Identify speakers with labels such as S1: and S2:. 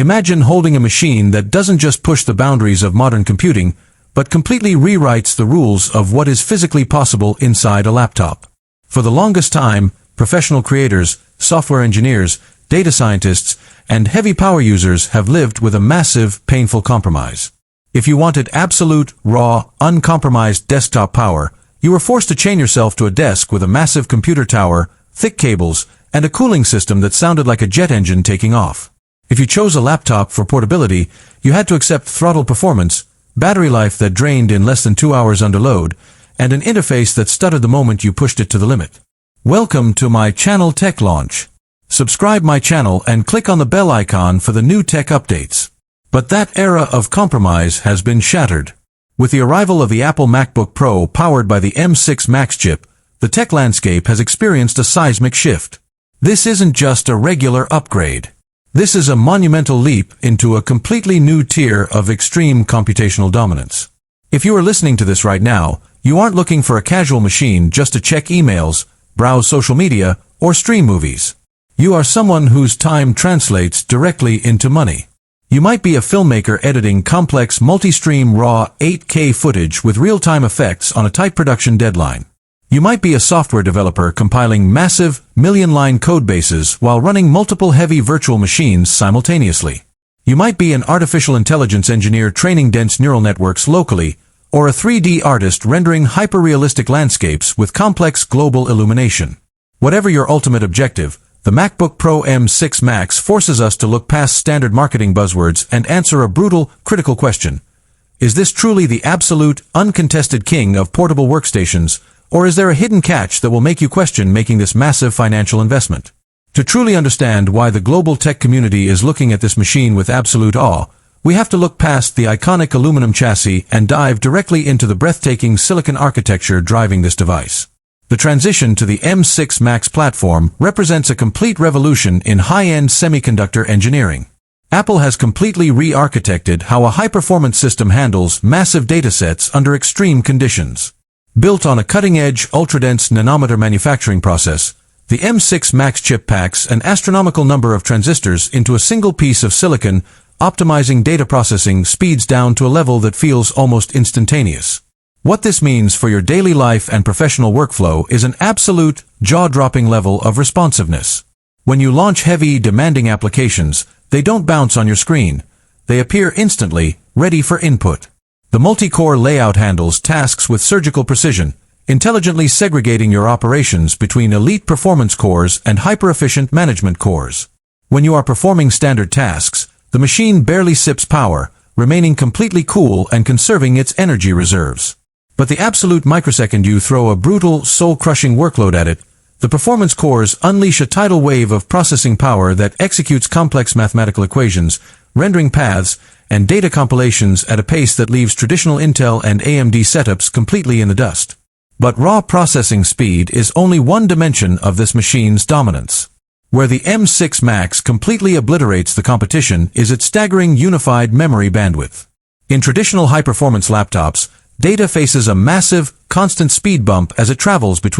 S1: Imagine holding a machine that doesn't just push the boundaries of modern computing, but completely rewrites the rules of what is physically possible inside a laptop. For the longest time, professional creators, software engineers, data scientists, and heavy power users have lived with a massive, painful compromise. If you wanted absolute, raw, uncompromised desktop power, you were forced to chain yourself to a desk with a massive computer tower, thick cables, and a cooling system that sounded like a jet engine taking off. If you chose a laptop for portability, you had to accept throttle performance, battery life that drained in less than 2 hours under load, and an interface that stuttered the moment you pushed it to the limit. Welcome to my channel Tech Launch. Subscribe my channel and click on the bell icon for the new tech updates. But that era of compromise has been shattered. With the arrival of the Apple MacBook Pro powered by the M6 Max chip, the tech landscape has experienced a seismic shift. This isn't just a regular upgrade. This is a monumental leap into a completely new tier of extreme computational dominance. If you are listening to this right now, you aren't looking for a casual machine just to check emails, browse social media, or stream movies. You are someone whose time translates directly into money. You might be a filmmaker editing complex multi-stream raw 8K footage with real-time effects on a tight production deadline. You might be a software developer compiling massive, million-line codebases while running multiple heavy virtual machines simultaneously. You might be an artificial intelligence engineer training dense neural networks locally, or a 3D artist rendering hyper-realistic landscapes with complex global illumination. Whatever your ultimate objective, the MacBook Pro M6 Max forces us to look past standard marketing buzzwords and answer a brutal, critical question. Is this truly the absolute, uncontested king of portable workstations, or is there a hidden catch that will make you question making this massive financial investment? To truly understand why the global tech community is looking at this machine with absolute awe, we have to look past the iconic aluminum chassis and dive directly into the breathtaking silicon architecture driving this device. The transition to the M6 Max platform represents a complete revolution in high-end semiconductor engineering. Apple has completely re-architected how a high-performance system handles massive datasets under extreme conditions. Built on a cutting-edge, ultra-dense nanometer manufacturing process, the M6 Max chip packs an astronomical number of transistors into a single piece of silicon, optimizing data processing speeds down to a level that feels almost instantaneous. What this means for your daily life and professional workflow is an absolute, jaw-dropping level of responsiveness. When you launch heavy, demanding applications, they don't bounce on your screen. They appear instantly, ready for input. The multi-core layout handles tasks with surgical precision, intelligently segregating your operations between elite performance cores and hyper-efficient management cores. When you are performing standard tasks, the machine barely sips power, remaining completely cool and conserving its energy reserves. But the absolute microsecond you throw a brutal, soul-crushing workload at it, the performance cores unleash a tidal wave of processing power that executes complex mathematical equations, rendering paths, and data compilations at a pace that leaves traditional Intel and AMD setups completely in the dust. But raw processing speed is only one dimension of this machine's dominance. Where the M6 Max completely obliterates the competition is its staggering unified memory bandwidth. In traditional high-performance laptops, data faces a massive, constant speed bump as it travels between